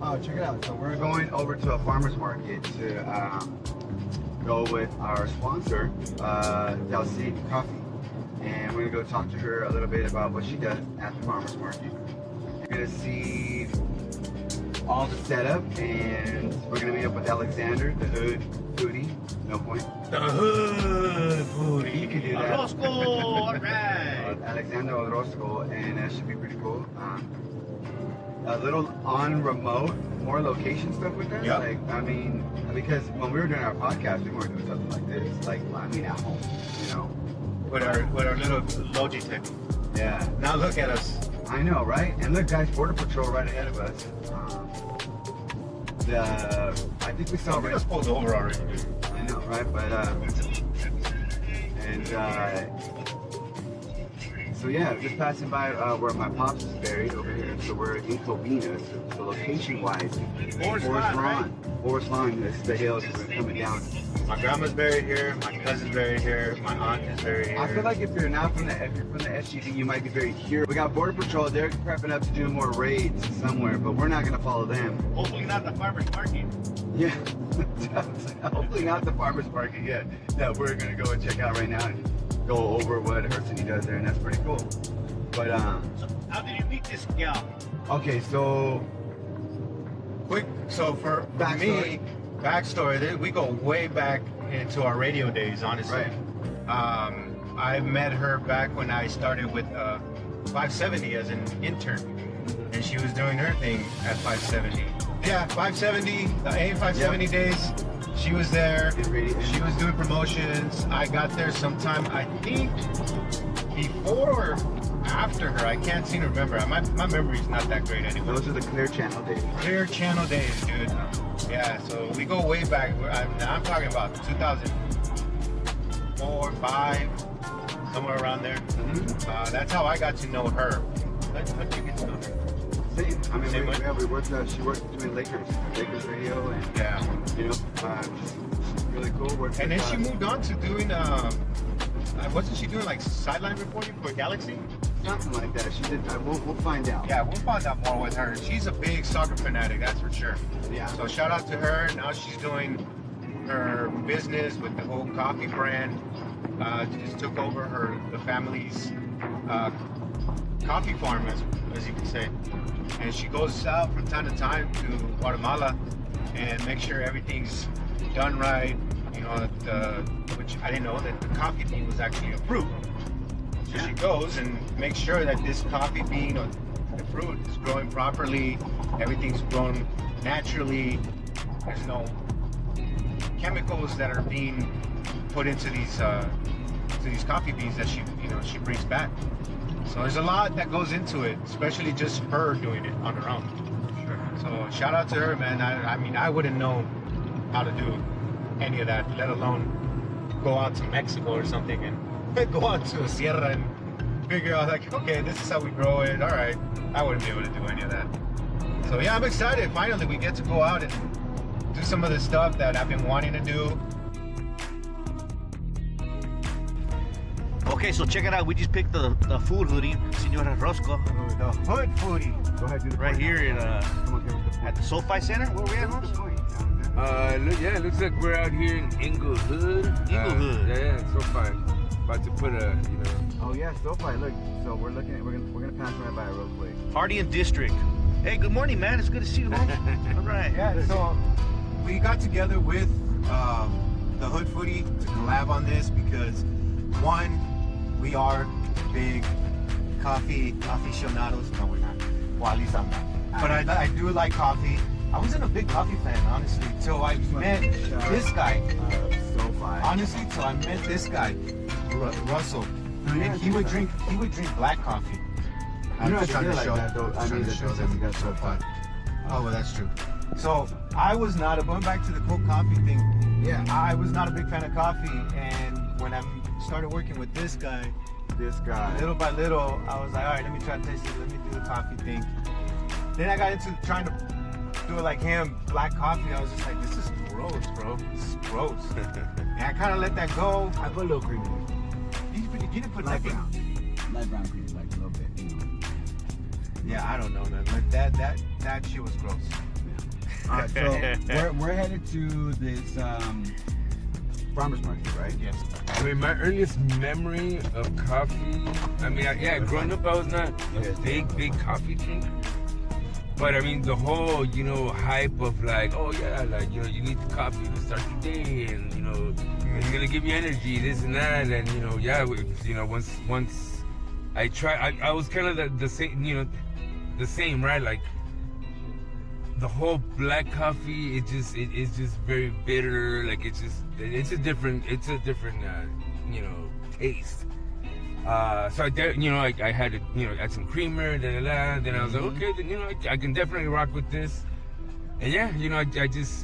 Oh, check it out. So we're going over to a farmer's market to go with our sponsor, Cid Coffee. And we're going to go talk to her a little bit about what she does at the farmer's market. You're going to see all the setup, and we're going to meet up with Alexander, the hood foodie. No point. The hood foodie. You can do that. Orozco, alright. Alexander Orozco, and that should be pretty cool. A little on remote, more location stuff with that. Yeah. Like, I mean, because when we were doing our podcast, we weren't doing something like this. Like, I mean, at home, you know. With our little Logitech. Yeah. Now look at us. I know, right? And look, guys, Border Patrol right ahead of us. I think we saw. We just pulled over already, dude. I know, right? But so yeah, just passing by where my pops is buried over here. So we're in Covina. So location-wise, Forest Lawn. This is the hills we're coming down. My grandma's buried here. My cousin's buried here. My aunt is buried here. I feel like if you're from the SGD, you might be buried here. We got Border Patrol. They're prepping up to do more raids somewhere, but we're not gonna follow them. Hopefully not the farmer's market. Yeah, hopefully not the farmer's market yet. That we're gonna go and check out right now and go over what Hercini does there, and that's pretty cool. But So how did you meet this gal? okay, so for backstory. Backstory. We go way back into our radio days, honestly. Right. I met her back when I started with 570 as an intern, and she was doing her thing at 570. Yeah, 570, the AM570 days. She was there. She was doing promotions. I got there sometime, I think, before or after her. I can't seem to remember. My memory's not that great anyway. Those are the Clear Channel days. Clear Channel days, dude. Yeah, so we go way back. I'm talking about 2004, 5, somewhere around there. Mm-hmm. That's how I got to know her. How did you get to know her? Same. I mean, Same way? we worked. She worked doing Lakers radio, and Yeah. you know, really cool. Worked And then with, she moved on to doing, wasn't she doing like sideline reporting for Galaxy? something like that. She did. We'll find out. Yeah, we'll find out more with her. She's a big soccer fanatic, that's for sure. Yeah. So shout out to her. Now she's doing her business with the whole coffee brand. Just took over the family's coffee farm, as you can say. And she goes out from time to time to Guatemala and make sure everything's done right. You know, which I didn't know that the coffee bean was actually a fruit. So she goes and makes sure that this coffee bean or the fruit is growing properly. Everything's grown naturally. There's no chemicals that are being put into these coffee beans that she brings back. So there's a lot that goes into it, especially just her doing it on her own. Sure. So shout out to her, man. I mean, I wouldn't know how to do any of that, let alone go out to Mexico or something and go out to a sierra and figure out like, okay, this is how we grow it. All right, I wouldn't be able to do any of that. So yeah, I'm excited. Finally, we get to go out and do some of the stuff that I've been wanting to do. Okay, so check it out. We just picked the food hoodie, Senor Orozco, The hood foodie. Go ahead, do the right point. here in Come on, give us the at the SoFi Center. Where we at, point. Holmes? It looks like we're out here in Inglewood. Inglewood. Yeah, so fine. About to put Oh yeah, SoFi. Look, so we're gonna pass right by it real quick. Hardian District. Hey, good morning, man. It's good to see you, Holmes. All right. Yeah, so we got together with the Hood Foodie to collab on this because one, we are big coffee aficionados. No, we're not. Well, at least I'm not. But I do like coffee. I wasn't a big coffee fan, honestly, till I met this guy. SoFi. Honestly, till I met this guy, Russell, and he would drink black coffee. I'm You just trying to like show. that, though. I mean, trying to show them. you got SoFi. Oh, well, that's true. So I was not going back to the cold coffee thing. Yeah. I was not a big fan of coffee, and when I started working with this guy, little by little, I was like, all right, let me try to taste it. Let me do the coffee thing. Then I got into trying to do it like him, black coffee. I was just like, this is gross, bro. This is gross. And I kind of let that go. I put a little cream in it. You didn't put Light like brown. Light brown cream, like a little bit, you know. Yeah, I don't know, man. But that shit was gross. Yeah. So we're headed to this farmers market, right? Yes. I mean, my earliest memory of coffee, I mean, growing up, I was not a big coffee drinker. But I mean, the whole, hype of like, oh yeah, like, you need the coffee to start your day, and, it's gonna give you energy, this and that, and, once I tried, I was kind of the same, the same, right? Like, the whole black coffee, it's just very bitter, like, it's a different, taste. So I had to, add some creamer, then I was like, okay, then, I can definitely rock with this. And yeah, I just,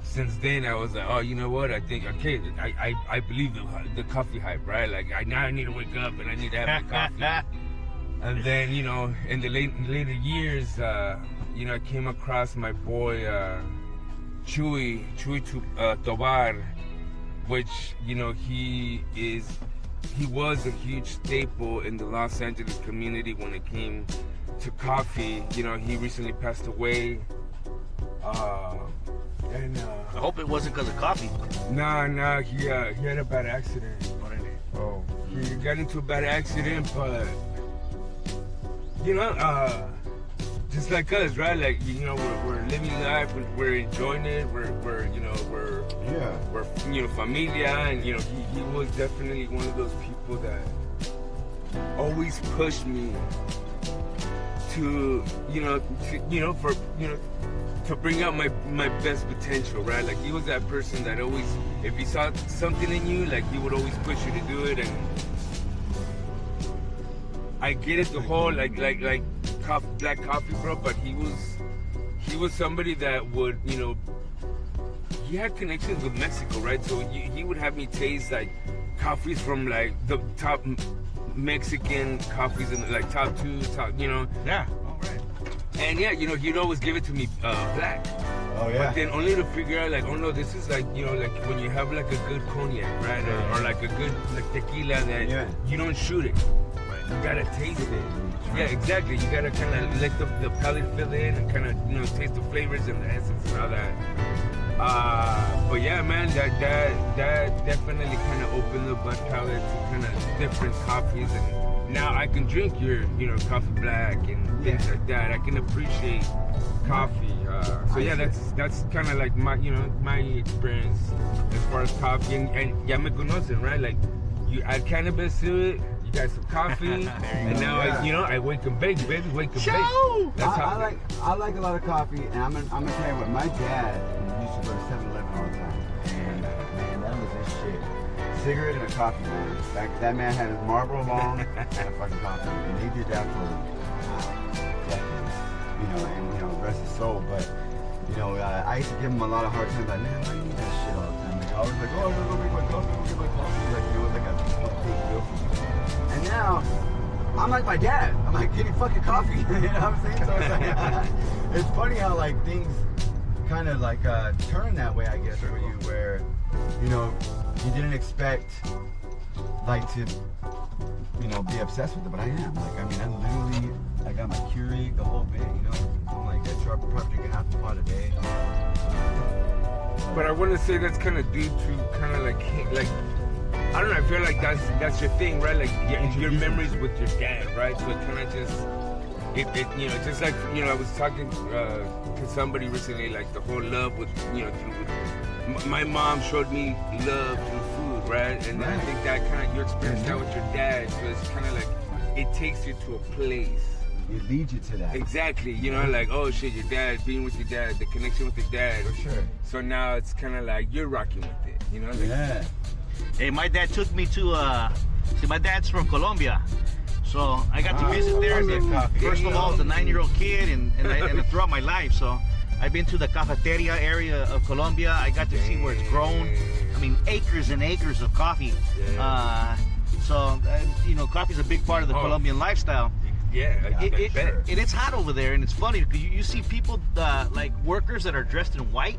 since then I was like, oh, you know what, I think, okay, I believe the coffee hype, right? Like, now I need to wake up and I need to have my coffee. And then, in the later years, I came across my boy, Chuy Tobar, which, he was a huge staple in the Los Angeles community when it came to coffee. He recently passed away. I hope it wasn't because of coffee. Nah, he had a bad accident. Oh. He got into a bad accident, but just like us, right? Like, we're living life, we're enjoying it, we're familia, and he was definitely one of those people that always pushed me to bring out my best potential, right? Like, he was that person that always, if he saw something in you, like, he would always push you to do it. And I get it, the whole like black coffee, bro, but he was somebody that would, he had connections with Mexico, right? So he would have me taste like coffees from like the top Mexican coffees and like top, Yeah, all right. And yeah, he'd always give it to me black. Oh yeah. But then only to figure out like, oh no, this is like, like when you have like a good cognac, right? Or like a good like tequila that you don't shoot it. You gotta taste it. Yeah, exactly. You gotta kind of let the palate fill in and kind of, taste the flavors and the essence and all that. But yeah, man, that definitely kind of opened up my palate to kind of different coffees, and now I can drink your, coffee black and things like that. I can appreciate coffee. So yeah, that's kind of like my, my experience as far as coffee. And ya me conocen, right? Like, you add cannabis to it. You got some coffee, and now I wake and bake, baby, wake and bake. That's I like a lot of coffee, and I'm gonna tell you what, my dad used to go to 7-Eleven all the time, and man, that was his shit. Cigarette and a coffee, man. That man had his Marlboro long and a fucking coffee, and he did that for decades, and rest his soul. But I used to give him a lot of hard time, like, man, why do you need that shit all the time? Like, I was like, oh, I'm gonna go make my coffee, Like, it was like a big deal for me. And now, I'm like my dad. I'm like, getting fucking coffee. You know what I'm saying? So it's like, it's funny how like things kind of like turn that way, I guess, for you, where you didn't expect like to be obsessed with it, but I am. Like, I mean, I got my Keurig, the whole bit. I'm like, I probably drinking half a pot a day. But I want to say that's kind of due to kind of like I don't know, I feel like that's your thing, right? Like your memories with your dad, right? So it kind of just, just like, I was talking to somebody recently, like the whole love with, through, my mom showed me love through food, right? And I think that kind of, you experienced that with your dad, so it's kind of like, it takes you to a place. It leads you to that. Exactly, like, oh shit, your dad, being with your dad, the connection with your dad. For sure. So now it's kind of like, you're rocking with it, Like, yeah. Hey, my dad took me to, see, my dad's from Colombia. So I got to visit there. First of all, as a 9-year-old kid and throughout my life. So I've been to the cafeteria area of Colombia. I got to see where it's grown. I mean, acres and acres of coffee. Coffee's a big part of the Colombian lifestyle. Yeah, and it's hot over there, and it's funny because you see people like workers that are dressed in white,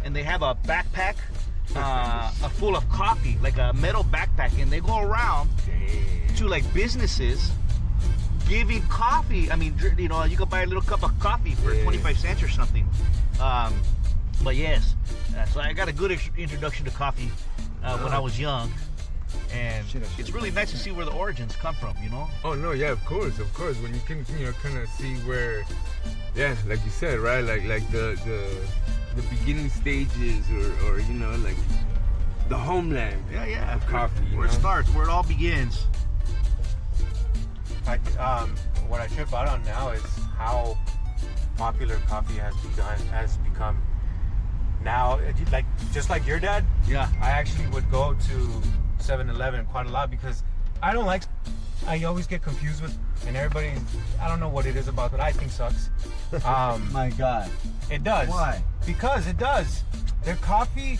and they have a backpack full of coffee, like a metal backpack, and they go around to like businesses giving coffee. I mean, you know, you could buy a little cup of coffee for 25 cents or something. But yes, so I got a good introduction to coffee when I was young. And it's really nice to see where the origins come from, you know? Oh, no, yeah, of course. When you can, you know, kind of see where, yeah, like you said, right? Like the beginning stages or you know, like the homeland of coffee. Where it starts, where it all begins. What I trip out on now is how popular coffee has become. Now, like just like your dad, Yeah. I actually would go to 7-Eleven quite a lot because I always get confused with, and everybody, I don't know what it is about, but I think sucks. My God. It does. Why? Because it does. Their coffee,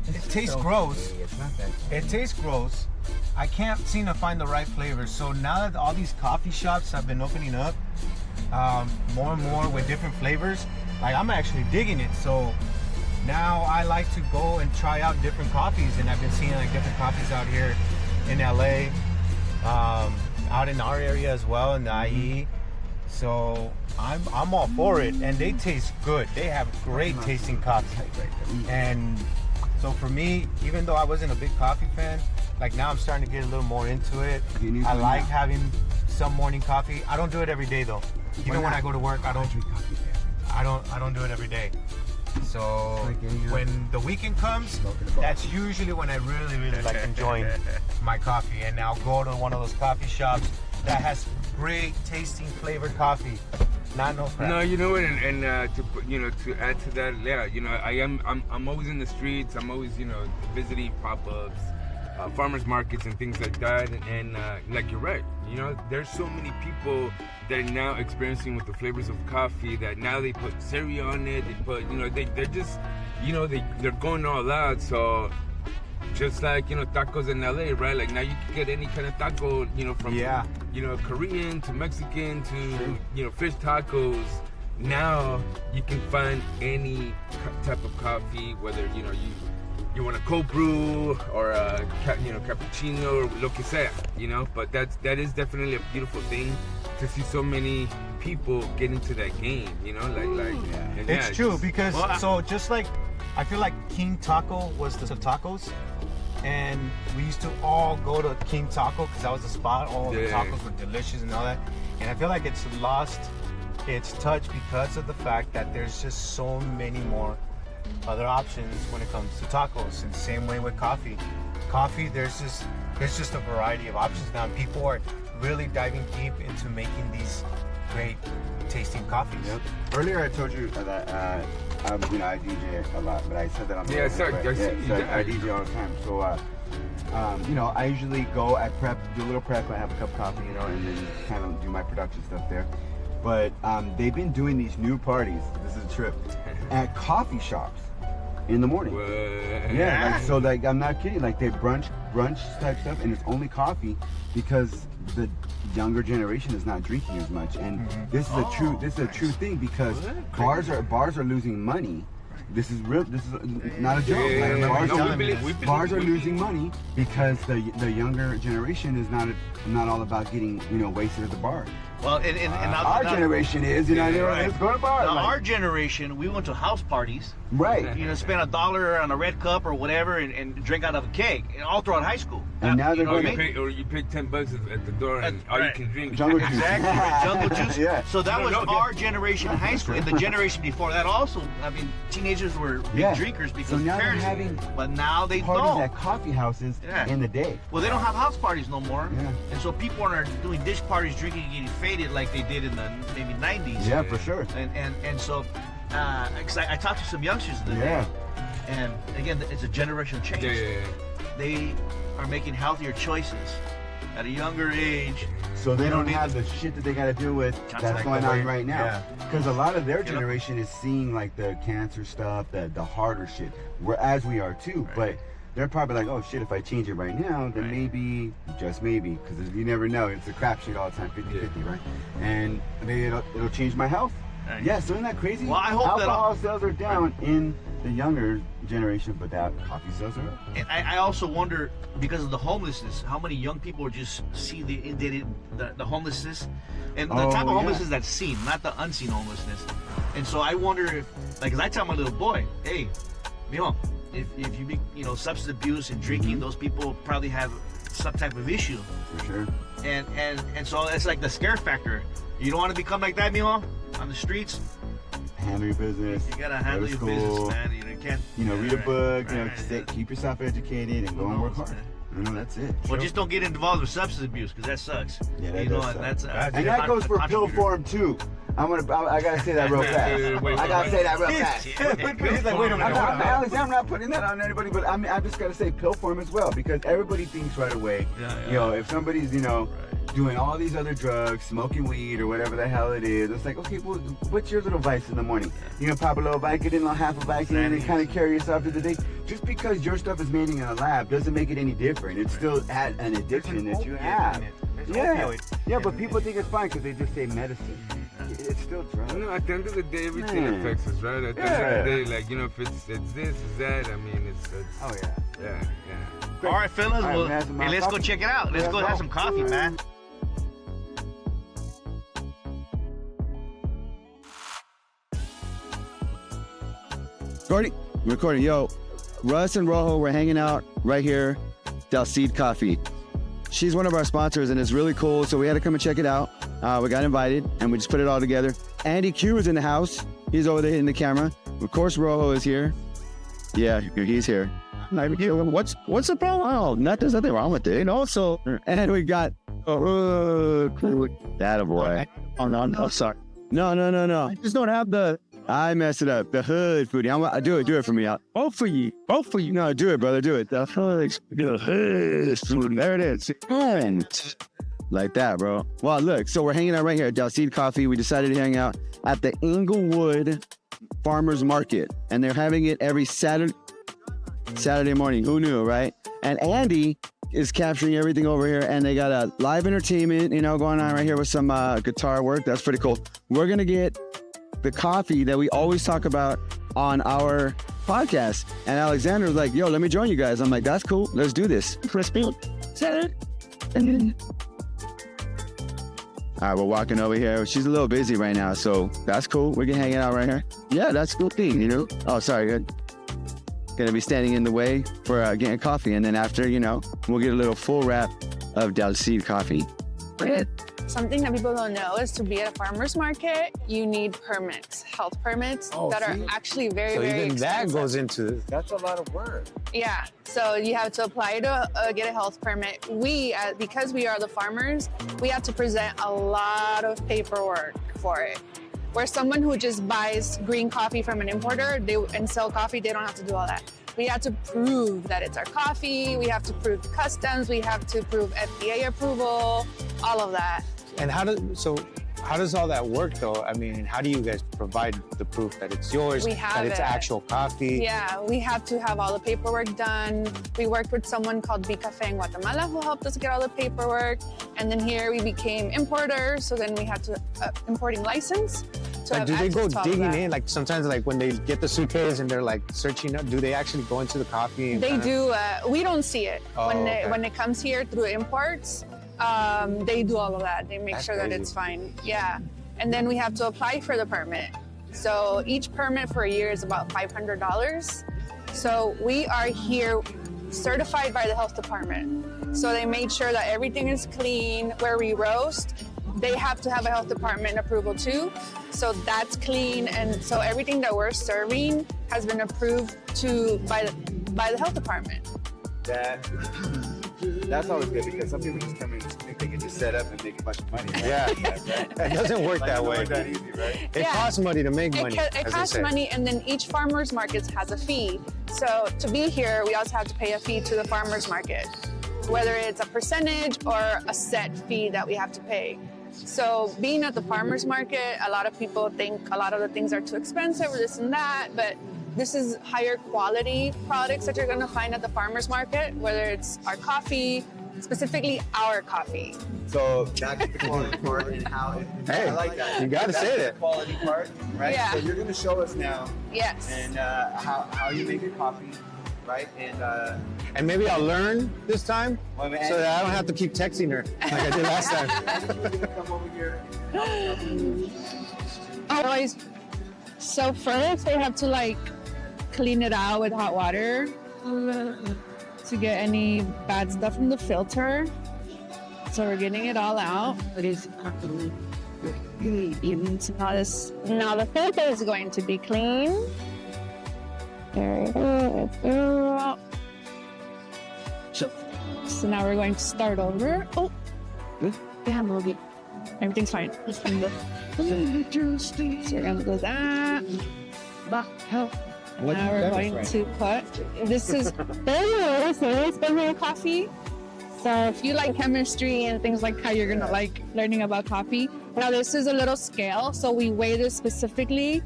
it tastes gross. It's not that. It tastes gross. I can't seem to find the right flavors. So now that all these coffee shops have been opening up, more and more with different flavors, like I'm actually digging it. So now I like to go and try out different coffees, and I've been seeing like different coffees out here in LA, out in our area as well, in the IE. So I'm all for it, and they taste good. They have great tasting coffee. And so for me, even though I wasn't a big coffee fan, like now I'm starting to get a little more into it. I like having some morning coffee. I don't do it every day though. Even when I go to work, I don't drink coffee. I don't do it every day. So when the weekend comes, that's usually when I really like enjoying my coffee. And I'll go to one of those coffee shops that has great tasting flavored coffee. Not no crap. No, you know what, and to put, you know, to add to that, yeah, you know, I'm always in the streets. I'm always, you know, visiting pop-ups, farmers markets and things like that. And like you're right, you know, there's so many people that are now experiencing with the flavors of coffee that now they put cereal on it. They put, you know, they're just, you know, they're going all out. So just like, you know, tacos in LA, right? Like now you can get any kind of taco, you know, from, you know, Korean to Mexican to, you know, fish tacos. Now you can find any type of coffee, whether, you know, you want a cold brew or a, you know, cappuccino or lo que sea, you know. But that is definitely a beautiful thing to see so many people get into that game, you know, like and It's true because so just like I feel like King Taco was the tacos, and we used to all go to King Taco because that was the spot. All the tacos were delicious and all that, and I feel like it's lost its touch because of the fact that there's just so many more other options when it comes to tacos. And same way with coffee. There's just a variety of options now, and people are really diving deep into making these great tasting coffees. Yep. Earlier I told you that you know, I DJ a lot, but I said that on the I see I DJ all the time. So you know, I usually go, I do a little prep, I have a cup of coffee, you know, and then kind of do my production stuff there. But they've been doing these new parties, this is a trip, at coffee shops in the morning. Yeah, like, so like I'm not kidding, like they brunch type stuff, and it's only coffee because the younger generation is not drinking as much. And this is a true thing because bars are losing money. This is real. This is not a joke. Bars are losing money because the younger generation is not all about getting, you know, wasted at the bar. Well, and our generation is, you know, let's go to bar. Now, our generation, we went to house parties. Right. You know, spend $1 on a red cup or whatever, and drink out of a keg, all throughout high school. And now they're going or you pay $10 at the door, and all you can drink jungle juice. Exactly, jungle juice. Yeah. So that was our generation in high school, and the generation before that also. I mean, teenagers were big drinkers because so now parents. They're having but now they parties don't. at coffee houses in the day. Well, they don't have house parties no more. Yeah. And so people aren't doing dish parties, drinking and getting faded like they did in the maybe 90s. Yeah, for sure. And so, cause I talked to some youngsters today, and again, it's a generational change. They are making healthier choices at a younger age. So they don't have the shit that they got to deal with that's going on right now. Because a lot of their generation is seeing like the cancer stuff, the harder shit, whereas we are too. But they're probably like, oh shit, if I change it right now, then maybe, just maybe, because you never know, it's a crapshoot all the time, 50-50, right? And maybe it'll change my health. Yeah, so isn't that crazy? Well, I hope alcohol sales are down in the younger generation, but that coffee sales are up. And I also wonder, because of the homelessness, how many young people just see the homelessness, and the type of homelessness that's seen, not the unseen homelessness. And so I wonder if, like, 'cause I tell my little boy, hey, mijo, if you be, substance abuse and drinking, those people probably have some type of issue. For sure. And so it's like the scare factor. You don't want to become like that, mijo, on the streets. Handle your business. You gotta handle your business, man. You can't. Read a book. Right. Keep yourself educated and go and work hard. That's it. Well, just don't get involved with substance abuse, because that sucks. Yeah, that does suck. That's and that goes for pill form too. I gotta say that real fast. I gotta say that real fast. He's like, wait a minute. I'm not putting that on anybody, but I'm just gotta say pill form as well, because everybody thinks right away. If somebody's doing all these other drugs, smoking weed or whatever the hell it is, it's like, okay, well, what's your little vice in the morning? Pop a little Vicodin, half a Vicodin, and kind of carry yourself through the day. Just because your stuff is made in a lab doesn't make it any different. It's still an addiction that you have. Yeah, but people think it's fine because they just say medicine. It's still drugs. At the end of the day, everything affects us, right? At the end of the day, like, if it's this, it's that, I mean, it's oh, yeah. All right, fellas, let's go check it out. Let's go have some coffee, man. Recording. Yo, Russ and Rojo were hanging out right here, Cid Coffee. She's one of our sponsors, and it's really cool, so we had to come and check it out. We got invited, and we just put it all together. Andy Q is in the house. He's over there in the camera. Of course, Rojo is here. Yeah, he's here. What's the problem? Oh, there's nothing wrong with it. So, and we got that boy. Oh no, sorry. No. I just don't have I messed it up. The hood, Foodie. Do it for me. Both for you. No, do it, brother. Do it. The hood, there it is. Like that, bro. Well, look. So we're hanging out right here at Cid Coffee. We decided to hang out at the Inglewood Farmers Market, and they're having it every Saturday morning. Who knew, right? And Andy is capturing everything over here, and they got a live entertainment, going on right here with some guitar work. That's pretty cool. We're gonna get the coffee that we always talk about on our podcast. And Alexander was like, yo, let me join you guys. I'm like, that's cool. Let's do this. All right, we're walking over here. She's a little busy right now, so that's cool. We can hang out right here. Yeah, that's a cool thing, Oh, sorry. Good. Gonna be standing in the way for getting coffee. And then after, we'll get a little full wrap of Cid Coffee. Something that people don't know is to be at a farmer's market, you need permits, health permits that are actually very, very expensive. That goes into, that's a lot of work. Yeah, so you have to apply to get a health permit. Because we are the farmers, we have to present a lot of paperwork for it. Where someone who just buys green coffee from an importer and sell coffee, they don't have to do all that. We have to prove that it's our coffee. We have to prove customs. We have to prove FDA approval, all of that. And how does all that work, though? I mean, how do you guys provide the proof that it's yours, that it's actual coffee? Yeah, we have to have all the paperwork done. We worked with someone called Cafe in Guatemala who helped us get all the paperwork. And then here we became importers, so then we had to importing license. Like, do they go digging in? Like sometimes, like when they get the suitcase and they're like searching up, do they actually go into the coffee? And they do. We don't see it when it comes here through imports. They do all of that. They make sure that it's fine. Yeah. And then we have to apply for the permit. So each permit for a year is about $500. So we are here certified by the health department. So they made sure that everything is clean. Where we roast, they have to have a health department approval too. So that's clean. And so everything that we're serving has been approved by the health department. That's always good, because some people just come in and think they can just set up and make a bunch of money. Right? Yeah, it doesn't work that way. That easy, right? It costs money to make money. It costs money, and then each farmer's market has a fee. So to be here, we also have to pay a fee to the farmer's market, whether it's a percentage or a set fee that we have to pay. So being at the farmer's market, a lot of people think a lot of the things are too expensive or this and that, but this is higher quality products that you're gonna find at the farmer's market, whether it's our coffee, specifically our coffee. So that's the quality part and how Hey, I like that. you gotta That's say the it. quality part, right? Yeah. So you're gonna show us now Yes. and how you make your coffee, right? And maybe I'll learn this time Well, man. so that I don't have to keep texting her like I did last time. Come over here. Always. So first, they have to like clean it out with hot water to get any bad stuff from the filter. So we're getting it all out. So now the filter is going to be clean. There we go. So now we're going to start over. Oh, yeah, movie. Everything's fine. So we're gonna do that. Now we're going to put. This is very coffee. So if you like chemistry and things like how you're gonna like learning about coffee. Now this is a little scale, so we weigh this specifically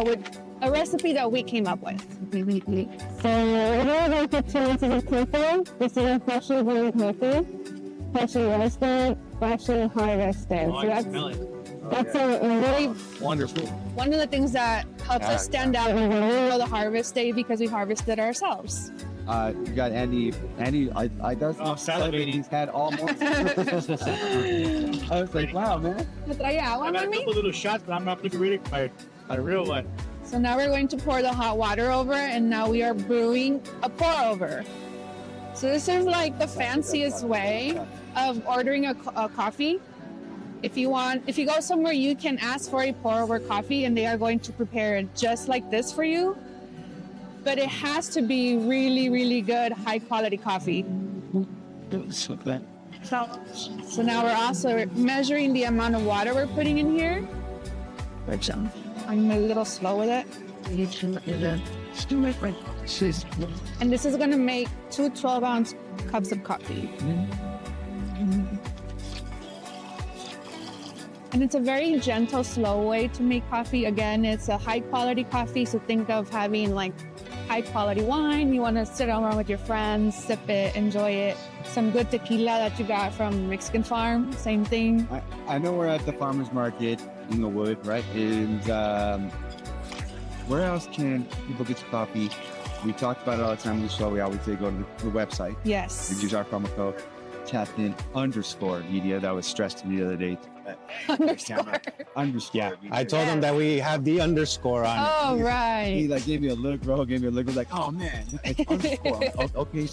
with a recipe that we came up with. So we're going to put 2 ounces of cocoa. This is freshly brewed coffee, freshly roasted, freshly harvested. So that's a really Wonderful. one of the things that helps us stand out when we know the harvest day because we harvested ourselves. You got Andy, I does salivating. He's had all morning. I was like, wow, man. Trae agua, I got a mami? couple little shots, but I'm not looking ready for a real one. So now we're going to pour the hot water over, and now we are brewing a pour over. So this is like the fanciest way of ordering a coffee. If you go somewhere, you can ask for a pour over coffee, and they are going to prepare it just like this for you. But it has to be really, really good, high quality coffee. So now we're also measuring the amount of water we're putting in here. Which I'm a little slow with it. And this is gonna make 2 12-ounce cups of coffee. And it's a very gentle, slow way to make coffee. Again, it's a high quality coffee, so think of having like high quality wine. You want to sit around with your friends, sip it, enjoy it. Some good tequila that you got from Mexican farm, same thing. I know we're at the farmers market, Inglewood, right? And where else can people get your coffee? We talked about it all the time on the show. We always say go to the website. Yes. We use our promo code _media. That was stressed to me the other day. Underscore. Yeah, media. I told him that we have the underscore on it. Oh, He right. like gave me a look, bro. Gave me a look. I was like, oh man, it's underscore. Okay.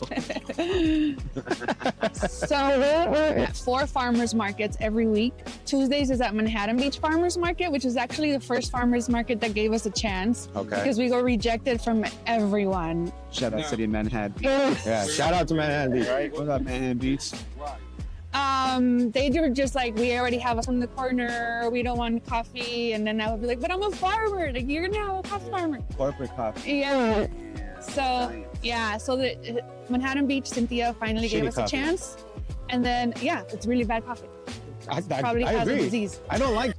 So we're at 4 farmers markets every week. Tuesdays is at Manhattan Beach Farmers Market, which is actually the first farmers market that gave us a chance. Okay. Because we got rejected from everyone. Shout out City of Manhattan. Yeah, shout out to Manhattan Beach. Right? What up, Manhattan Beach? They were just like, we already have us on the corner. We don't want coffee. And then I would be like, but I'm a farmer. Like, you're gonna have a coffee farmer. Corporate coffee. Yeah. So yeah, so the Manhattan Beach, Cynthia finally gave Shitty us coffee. a chance. And then yeah, it's really bad coffee. Probably I has a agree. disease. I don't like.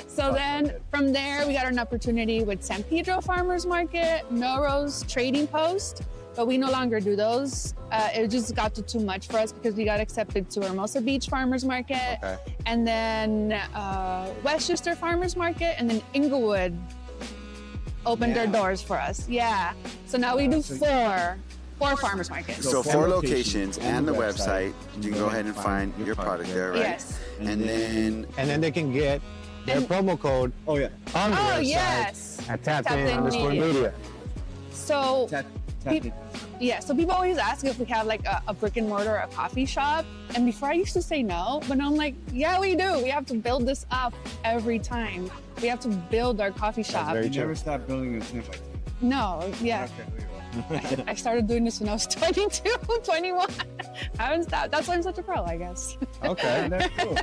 So then from there, we got an opportunity with San Pedro Farmers Market, Melrose Trading Post, but we no longer do those. It just got too much for us because we got accepted to Hermosa Beach Farmers Market, Okay. and then Westchester Farmers Market, and then Inglewood opened their doors for us. Yeah. So now we do four farmers markets. So 4 locations and the website. You can go ahead and find your product there, right? Yes. And then they can get their promo code. Oh yeah. On the Oh website yes. at Tap in _media. media. So tap Pe- yeah, so people always ask if we have like a brick and mortar, a coffee shop. And before I used to say no, but now I'm like, yeah, we do. We have to build this up every time. We have to build our coffee shop. very you true. never stop building this thing. No, yeah. I started doing this when I was 22, 21. I haven't stopped. That's why I'm such a pro, I guess. Okay. That's cool.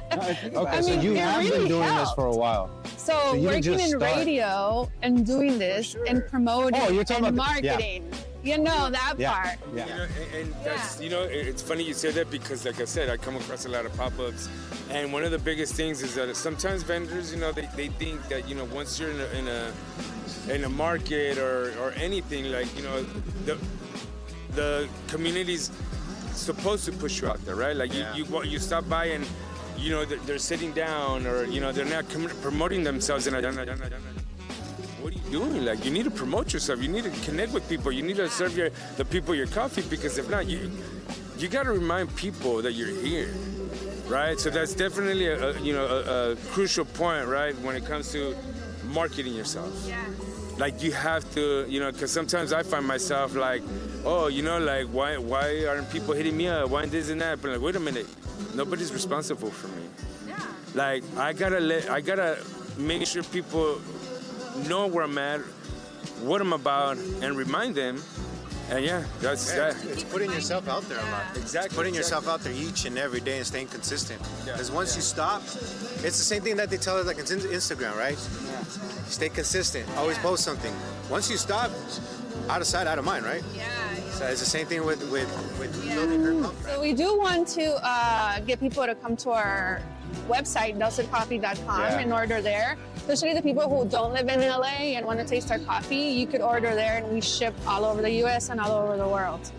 Okay, so mean, you it have been really doing this helped. for a while. So you didn't working just in start. radio and doing this and promoting Oh, you're talking and about the- yeah. marketing. You know that Yeah. part. Yeah. You know, and that's, you know, it's funny you say that because, like I said, I come across a lot of pop-ups, and one of the biggest things is that sometimes vendors, you know, they think that, you know, once you're in a market or anything, like, you know, the communities supposed to push you out there, right? Like you stop by and you know they're sitting down, or you know they're not promoting themselves. And what are you doing? Like, you need to promote yourself. You need to connect with people. You need to serve the people your coffee, because if not, you got to remind people that you're here, right? So that's definitely a crucial point, right, when it comes to marketing yourself. Yeah. Like, you have to, because sometimes I find myself like, oh, like, why aren't people hitting me up? Why this and that? But like, wait a minute, nobody's responsible for me. Yeah. Like, I gotta make sure people know where I'm at, what I'm about, and remind them. And that's that. It's putting yourself out there a lot. Exactly. It's putting yourself out there each and every day and staying consistent. Because once you stop, it's the same thing that they tell us, like, it's Instagram, right? Yeah. Stay consistent. Always post something. Once you stop, out of sight, out of mind, right? Yeah. So it's the same thing with building her company. So we do want to get people to come to our website, delcidcoffee.com, and order there. Especially the people who don't live in LA and want to taste our coffee, you could order there, and we ship all over the US and all over the world.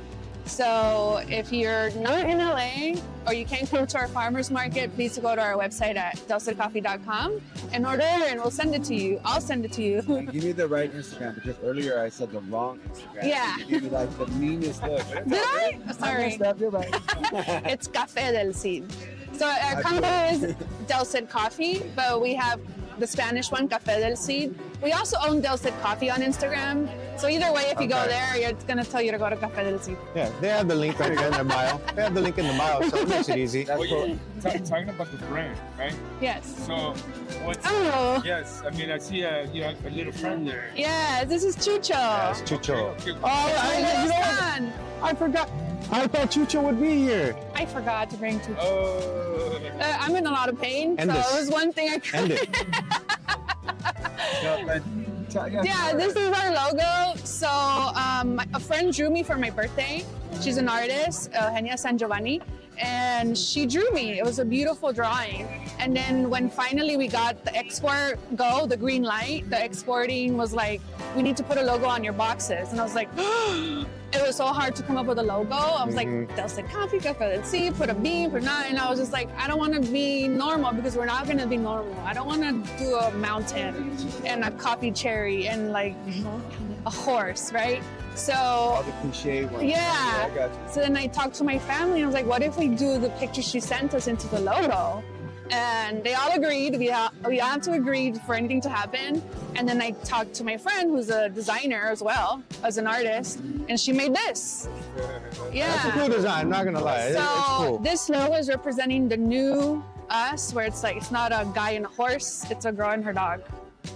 So if you're not in LA or you can't come to our farmers market, please go to our website at delcidcoffee.com and order, and we'll send it to you. I'll send it to you. And give me the right Instagram, because earlier I said the wrong Instagram. Yeah. You gave me like the meanest look. Did I? Sorry. You're right. It's Café del Cid. So our company is Del Cid Coffee, but we have the Spanish one, Café del Cid. We also own Del Cid Coffee on Instagram. So either way, if you go there, it's going to tell you to go to Café del Cid. Yeah, they have the link right there in their bio. They have the link in the bio, so it makes it easy. That's cool. Talking about the brand, right? Yes. So, what's... Oh. Yes, I mean, I see a little friend there. Yeah, this is Chucho. Yeah, it's Chucho. Okay. I forgot. I thought Chucho would be here. I forgot to bring Chucho. Oh. I'm in a lot of pain, End so this. it was one thing I End could. it. Yeah, this is our logo. So a friend drew me for my birthday. She's an artist, Eugenia San Giovanni, and she drew me. It was a beautiful drawing. And then when finally we got the export go, the green light, the exporting was like, we need to put a logo on your boxes. And I was like, it was so hard to come up with a logo. I was like, Del Cid Coffee, Café del Cid, put a B, put a 9. And I was just like, I don't want to be normal, because we're not going to be normal. I don't want to do a mountain and a coffee cherry and like a horse, right? So All the cliche ones. yeah. I got you. So then I talked to my family, and I was like, what if we do the picture she sent us into the logo? And they all agreed. We have to agree for anything to happen. And then I talked to my friend, who's a designer as well, as an artist, and she made this. Yeah. That's a cool design, I'm not gonna lie. So It's cool. this logo is representing the new us, where it's like, it's not a guy and a horse, it's a girl and her dog,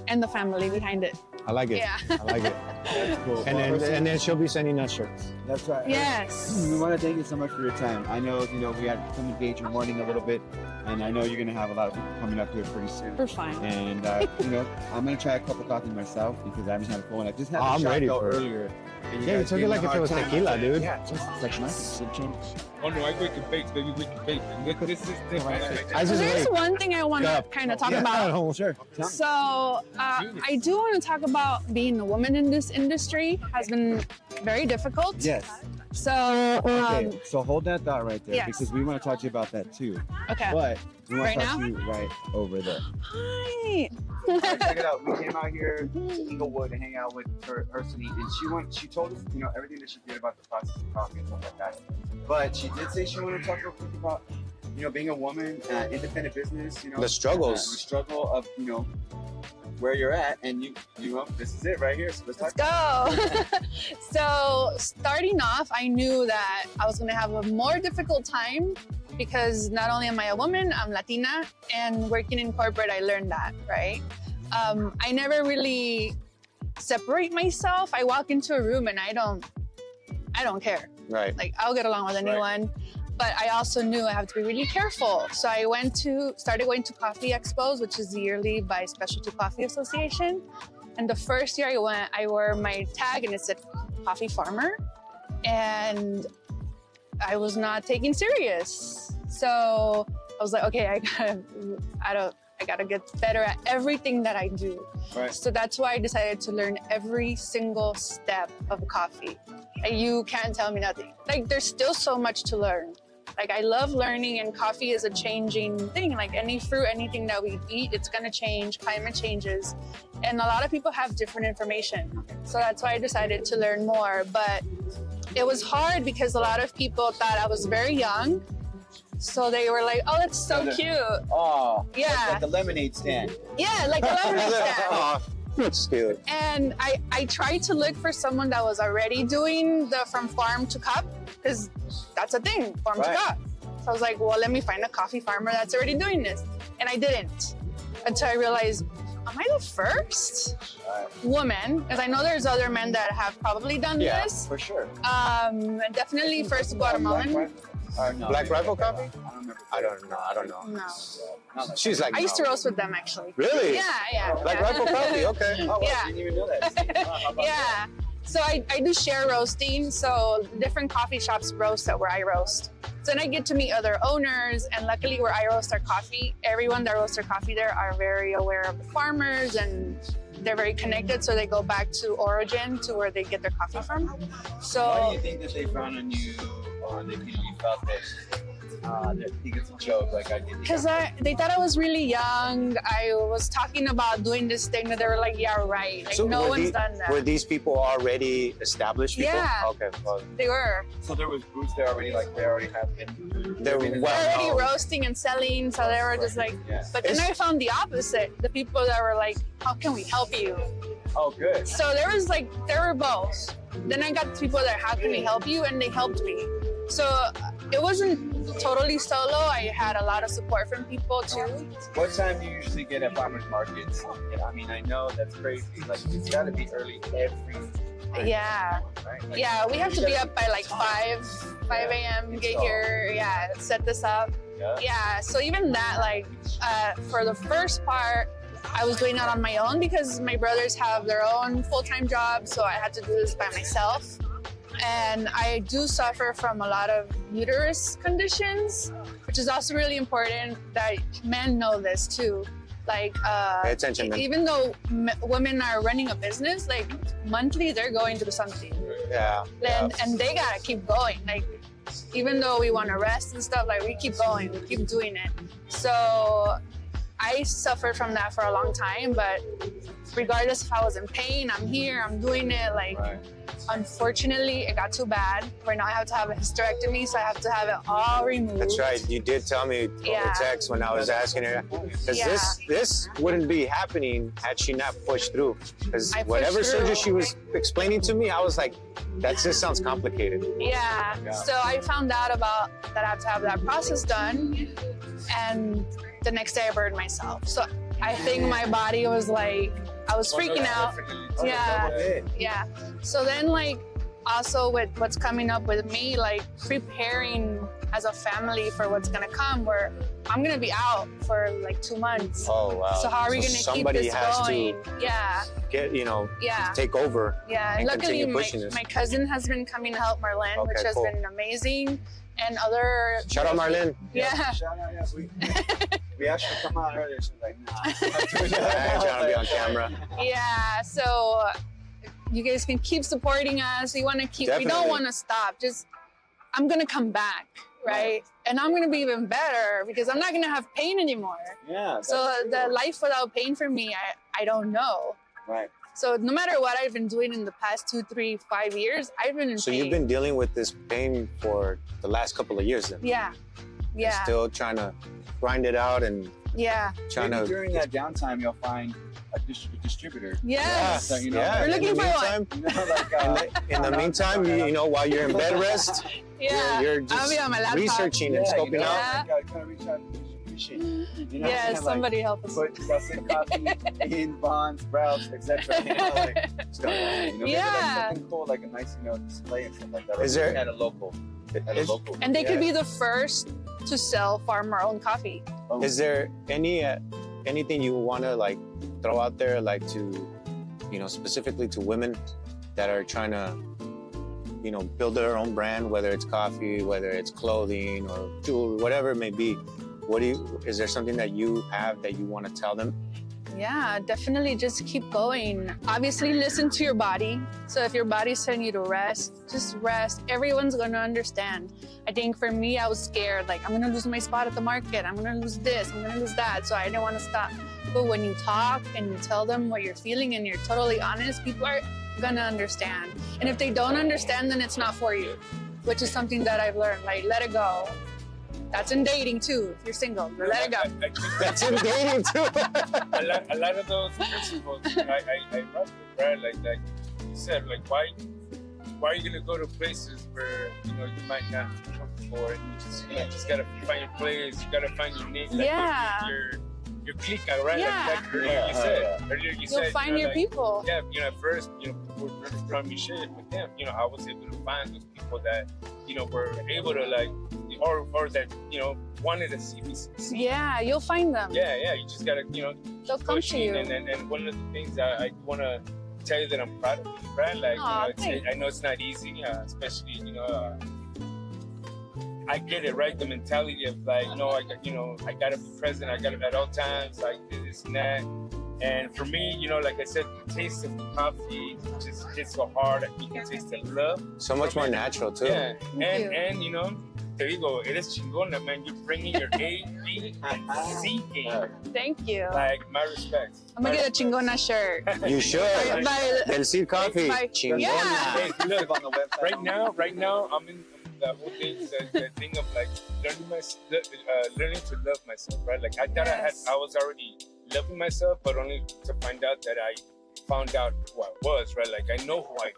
and the family behind it. I like it. Yeah. I like it. That's cool. And then she'll be sending us shirts. That's right. Yes. We want to thank you so much for your time. I know, we had to engage your morning a little bit, and I know you're going to have a lot of people coming up here pretty soon. We're fine. And, I'm going to try a cup of coffee myself, because I haven't had a full one. I just had I'm a shot ready though for it. earlier. And Yeah, you guys took gave it me like a if it hard was time. tequila, dude. Yeah, it's like nothing. Oh no, I wake and bake, baby, wake and bake. This is different. I So just there's wait. one thing I want to kind of talk about. Oh, sure. So I do want to talk about being a woman in this industry has been very difficult. Yes. So Okay, so hold that thought right there, yes. because we want to talk to you about that too. okay. But we want Right to talk now? to you right over there. Hi. Check it out. We came out here to Inglewood to hang out with her Cindy, and she told us, everything that she did about the process of coffee and stuff like that. But she did say she wanted to talk real quick about, being a woman, independent business, The struggles. the struggle of, where you're at, and this is it right here. So let's talk. Let's go. So starting off, I knew that I was going to have a more difficult time, because not only am I a woman, I'm Latina, and working in corporate, I learned that, right? I never really separate myself. I walk into a room and I don't care. Right. Like, I'll get along with anyone. But I also knew I have to be really careful. So I started going to coffee expos, which is yearly by Specialty Coffee Association. And the first year I went, I wore my tag and it said coffee farmer. And I was not taken serious. So I was like, okay, I gotta get better at everything that I do. Right. So that's why I decided to learn every single step of coffee. And you can't tell me nothing. Like, there's still so much to learn. Like, I love learning, and coffee is a changing thing. Like any fruit, anything that we eat, it's gonna change, climate changes. And a lot of people have different information. So that's why I decided to learn more. But it was hard because a lot of people thought I was very young. So they were like, oh, that's so cute. Oh, Yeah. like the lemonade stand. Yeah, like a lemonade stand. Oh, that's cute. And I tried to look for someone that was already doing the from farm to cup, because that's a thing, farm to Right. cup. So I was like, well, let me find a coffee farmer that's already doing this. And I didn't until I realized, am I the first woman? Because I know there's other men that have probably done Yeah. this. For sure. Definitely first Guatemalan. Black Rifle Coffee? I don't remember. I don't know. No. She's like, I used to roast with them, actually. really? Yeah. Black yeah. Rifle Coffee, okay. Oh, wow, Yeah. I didn't even know that. How about Yeah. So I do share roasting. So different coffee shops roast at where I roast. So then I get to meet other owners, and luckily where I roast our coffee, everyone that roasts their coffee there are very aware of the farmers, and they're very connected. So they go back to origin, to where they get their coffee from. Why do So you think that they frown on you, or that you felt that they think it's a joke? Like I did. because they thought I was really young. I was talking about doing this thing that they were like, yeah, right. Like no were one's done that. Were these people already established people? Yeah. Okay. Well, They were. So there was booths there already, like they already have been. they're They're well already known. roasting and selling, so they were just like, Yeah. but then I found the opposite. The people that were like, how can we help you? Oh, good. So there were both. Then I got people that, how can we help you? And they helped me. So it wasn't totally solo. I had a lot of support from people too. What time do you usually get at farmers markets? And I mean, I know that's crazy. Like it's got to be early every. Yeah. Right? Like, Yeah, we have to you be guys- up by like 5 a.m., get here, yeah, set this up. Yeah. Yeah, so even that, like, for the first part, I was doing it on my own because my brothers have their own full-time jobs, so I had to do this by myself. And I do suffer from a lot of uterus conditions, which is also really important that men know this too. Like, Pay attention, man. even though women are running a business, like monthly, they're going through something. Yeah. And they gotta keep going. Like, even though we want to rest and stuff, like we keep going, we keep doing it. So I suffered from that for a long time, but regardless if I was in pain, I'm here, I'm doing it. Like, Right. unfortunately, it got too bad where now I have to have a hysterectomy, so I have to have it all removed. That's right. You did tell me over Yeah. text when I was asking her. Because Yeah. this wouldn't be happening had she not pushed through. Because I pushed whatever through. surgery she was explaining to me, I was like, that just sounds complicated. Yeah. So I found out about that I have to have that process done, and the next day I burned myself. So I think my body was like, I was freaking out. Yeah. Yeah. So then, like, also with what's coming up with me, like preparing as a family for what's gonna come, where I'm gonna be out for like 2 months. Oh, wow. So how are we gonna keep somebody this has going? Yeah. to get, Yeah. take over. Yeah, and and luckily continue pushing this. my cousin has been coming to help Marlene, which Okay, has cool. been amazing. And other Shout out Marlene. Yeah. Shout out, yes. We actually come out earlier. She's like, nah. I ain't trying to be on camera. Yeah, so you guys can keep supporting us. We want to keep. We don't Definitely. want to stop. Just I'm gonna come back, right? And I'm gonna be even better because I'm not gonna have pain anymore. Yeah. So the life without pain for me, I don't know. Right. So no matter what I've been doing in the past 2, 3, 5 years, I've been in So pain. you've been dealing with this pain for the last couple of years then? Yeah. Yeah. Still trying to grind it out and Yeah. trying Maybe to... during that downtime, you'll find a distributor. Yes. So, you know, yeah. We're looking in the for one. meantime, You know, like, in the meantime, you know, while you're in bed rest, Yeah. you're I'll just be on my laptop. researching and scoping you know, out. Yeah. like, kind of reach out to distribution. You know, Yeah, and, like, somebody help us. Put Cid Coffee in bonds, sprouts, etc. You know, like, stuff like that, you know, maybe, Yeah. like, something cool, like a nice, display and stuff like that. Is there- at a local? And they could be the first to sell farmer-owned coffee. Is there anything you want to like throw out there, like to, you know, specifically to women that are trying to, you know, build their own brand, whether it's coffee, whether it's clothing or jewelry, whatever it may be? Is there something that you have that you want to tell them? Yeah, definitely just keep going. Obviously, listen to your body. So if your body's telling you to rest, just rest. Everyone's going to understand. I think for me, I was scared. Like, I'm going to lose my spot at the market. I'm going to lose this. I'm going to lose that. So I didn't want to stop. But when you talk and you tell them what you're feeling and you're totally honest, people are going to understand. And if they don't understand, then it's not for you, which is something that I've learned. Like, let it go. That's in dating too. If you're single, let it go. That's in dating too. a lot of those principles I love with, right? Like you said, like why are you gonna go to places where you might not be comfortable, and you just gotta find your place, you gotta find your niche, like your clique, right? Yeah. Like earlier you said. You'll find your people. Yeah, at first, people were throwing me shit with them. I was able to find those people that, were able to like, or that, wanted to see me succeed. Yeah, you'll find them. Yeah, you just gotta, they'll come to you. And one of the things I want to tell you that I'm proud of you, right? Like, I know it's not easy, especially, I get it, right? The mentality of like, I gotta be present, I gotta at all times, like this and that. And for me, like I said, the taste of the coffee just hits so hard that you can taste the love. So much more natural too. Yeah, and there you go. Eres chingona, man. You're bringing your A, B, and C game. Thank you. Like, my respects. I'm gonna get a chingona shirt. You should. Del Cid Coffee. Chingona. Yeah. Hey, look, on the website. Right now, I'm in the whole thing, the thing of like learning to love myself, right? Like I thought I was already loving myself, but only to find out that I found out who I was, right? Like I know who I am,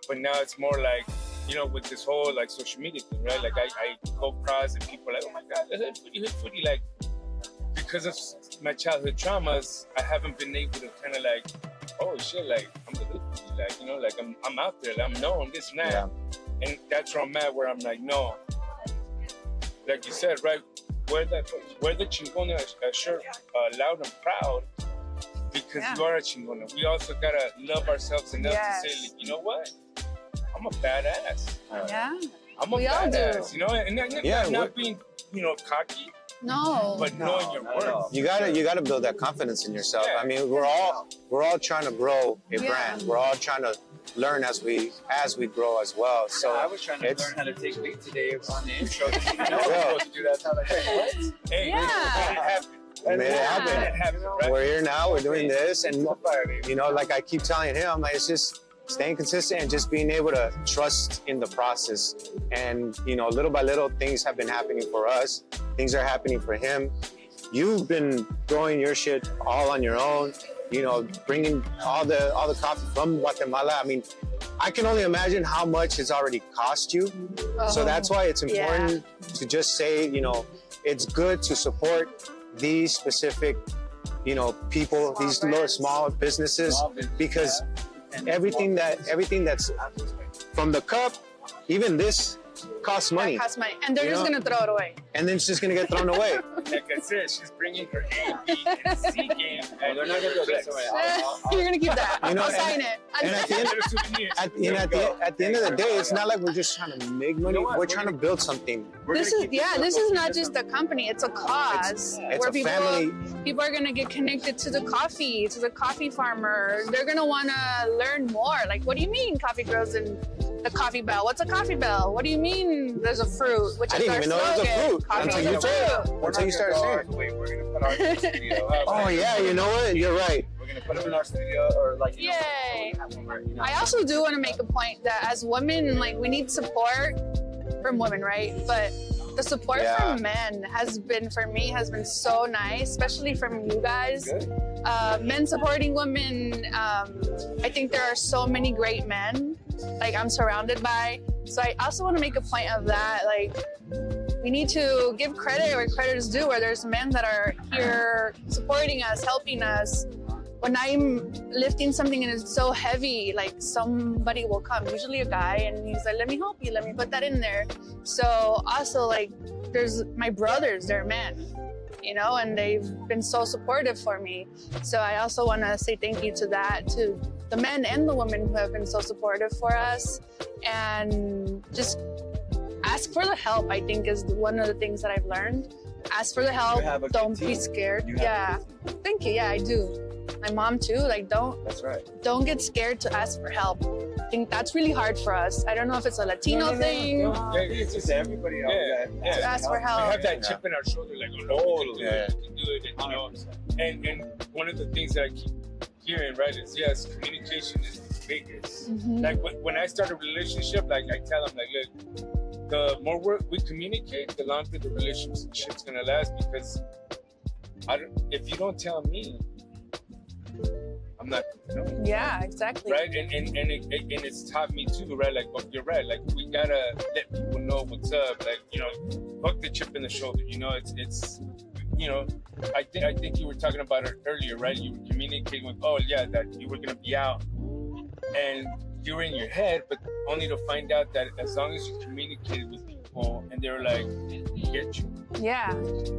but now it's more like, with this whole like social media thing, right? Like I go across and people are like, oh my God, that's Foodie. Like, because of my childhood traumas, I haven't been able to kind of like, oh shit, like I'm the good Foodie, like, like I'm out there, like, I'm known, this and that. Yeah. And that's where I'm at, where I'm like, no, like you said, right? Wear the chingona shirt loud and proud, because you are a chingona. We also gotta love ourselves enough to say, like, you know what? I'm a badass. Yeah. I'm a badass, and not being, cocky. No. But knowing your worth. You gotta build that confidence in yourself. Yeah. I mean, we're all trying to grow a brand. We're all trying to learn as we grow as well. So I was trying to learn how to take lead today on the intro. We're supposed to do that. So I was like, hey, what? Hey, we made it happen. Right? We're here now. We're doing this, and like I keep telling him, like, it's just staying consistent and just being able to trust in the process. And little by little, things have been happening for us. Things are happening for him. You've been growing your shit all on your own. Bringing all the coffee from Guatemala. I mean, I can only imagine how much it's already cost you. So that's why it's important to just say, it's good to support these specific, people, these little small businesses, because everything that's from the cup, even this costs money. That costs money, and they're just gonna throw it away. And then it's just gonna get thrown away. Like I said, she's bringing her A, B, and C game, and they're not gonna throw this away. You're gonna keep that. I'll sign it. And at the end of the day, it's not like we're just trying to make money. We're trying to build something. This is not just a company. It's a cause where people are gonna get connected to the coffee farmer. They're gonna wanna learn more. Like, what do you mean coffee grows in the coffee bell? What's a coffee bell? What do you mean there's a fruit? Which I didn't even know there was a fruit until you started saying. Wait, we're gonna put our in the studio. Oh yeah, you know what? You're right. We're gonna put them in our studio, or like. Yay! I also do want to make a point that as women, like, we need support from women, right? But the support from men has been so nice, especially from you guys. Men supporting women. I think there are so many great men, like, I'm surrounded by. So I also want to make a point of that. Like, we need to give credit where credit is due, where there's men that are here supporting us, helping us. When I'm lifting something and it's so heavy, like, somebody will come, usually a guy, and he's like, let me help you, let me put that in there. So also, like, there's my brothers, they're men, and they've been so supportive for me. So I also want to say thank you to the men and the women who have been so supportive for us, and just ask for the help, I think, is one of the things that I've learned. ask for the help. have a good Don't be team. scared. You have a Yeah. good Thank you. Yeah, I do. My mom too. Like, That's right. don't get scared to ask for help. I think that's really hard for us. I don't know if it's a Latino thing. No, it's just everybody else that To ask for We help. have that chip in our shoulder, like, oh, no, we can do it, we can do it, and, you know. And one of the things that I keep hearing, right, is yes, communication is the biggest. Mhm. Like when I start a relationship, like I tell them, like, look, the more we communicate, the longer the relationship's gonna last. Because if you don't tell me, I'm not gonna know. Yeah, exactly. Right, and it's taught me too, right? Like, oh, you're right. Like, we gotta let people know what's up. Like, you know, fuck the chip in the shoulder. You know, it's you know, I think you were talking about it earlier, right? You were communicating with, oh yeah, that you were gonna be out, and you were in your head, but only to find out that as long as you communicated with people and they were like, get you. Yeah.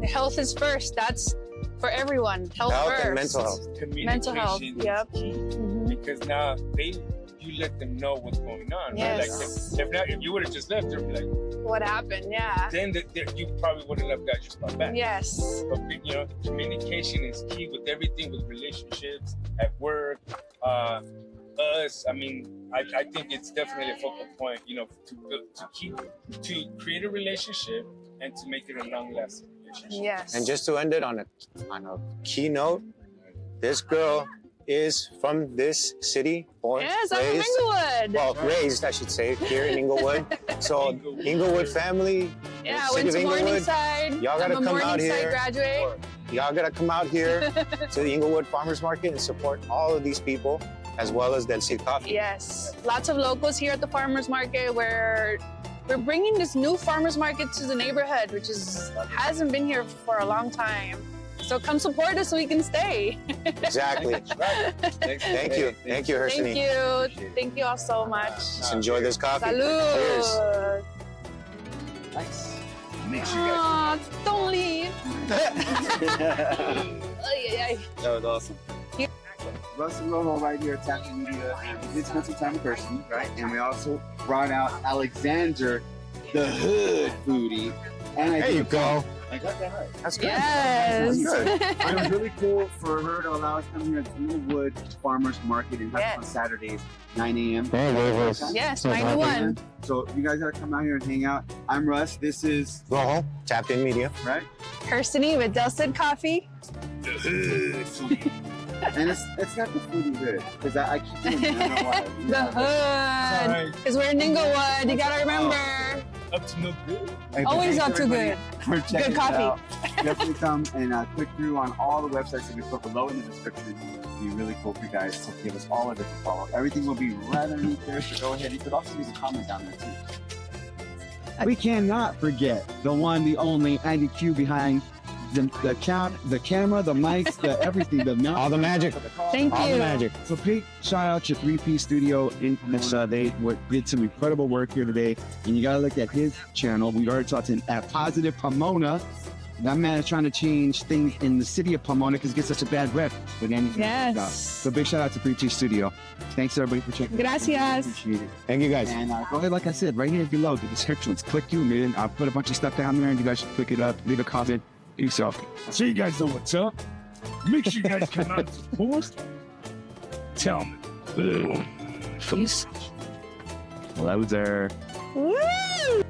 Health is first. That's for everyone. Health first. and mental health. Communication Mental health, is yep. key, Mhm. because now you let them know what's going on, right? Yes. Like if you would have just left, they'd be like, What happened? Yeah. then you probably wouldn't have got your spot back. Yes. But you know, communication is key with everything, with relationships, at work, us. I mean, I think it's definitely a focal point, you know, to create a relationship and to make it a long-lasting relationship. Yes. And just to end it on a keynote, this girl is from this city, born, Yes, I'm from raised, Inglewood. well, raised, I should say, here in Inglewood. So Inglewood family, Yeah, I City went of to Inglewood. Morningside. Y'all gotta I'm a come out Morningside here. graduate. y'all gotta come out here to the Inglewood Farmers Market and support all of these people, as well as Del Cid Coffee. Yes, lots of locals here at the farmers market. Where we're bringing this new farmers market to the neighborhood, which hasn't been here for a long time. So come support us so we can stay. Exactly. Thank you. Thank you, Hersini. Thank you. Thank you all so much. Let's enjoy this coffee. Cheers. Salud. Nice. Make sure you guys. Aw, don't leave. That Ay, ay, ay. was awesome. Russ and Rojo right here at Tappy Media, and we did spend some time with Kirsten, right? And we also brought out Alexander, the hood foodie. And I There you go. I got that right. That's good. Yes. That's good. And it was really cool for her to allow us to come here to Inglewood Farmers Market and have Yes. on Saturdays, 9 a.m. Yes, 9 to 1. So you guys gotta come out here and hang out. I'm Russ. This is Rojo, Tapped In Media. right, Kirsty with Del Cid Coffee. and it's not the foodie hood because I keep doing it. I don't know why. The hood. Sorry. Because we're in Inglewood. You gotta remember. Up to no good. Hey, but Always thanks not too everybody good. for checking Good coffee. it out. Definitely come and click through on all the websites that we put below in the description. It'd be really cool for you guys to give us all of it to follow. Everything will be right underneath there, so go ahead. You could also leave a comment down there too. We cannot forget the one, the only Andy Q behind the camera, the mics, the everything, All the magic. Thank All the you. magic. So big shout out to 3P Studio in Pomona. They did some incredible work here today, and you gotta look at his channel. We already talked to him at Positive Pomona. That man is trying to change things in the city of Pomona because it gets such a bad rep with anything. Yes. So big shout out to 3P Studio. Thanks everybody for checking. Gracias. Appreciate it. Thank you guys. And go ahead, like I said, right here below the descriptions. Click you, man. I'll put a bunch of stuff down there, and you guys should click it up, leave a comment. Yourself. So you guys know what's up. Make sure you guys come out and support. Tell me. Well, I was there. Woo!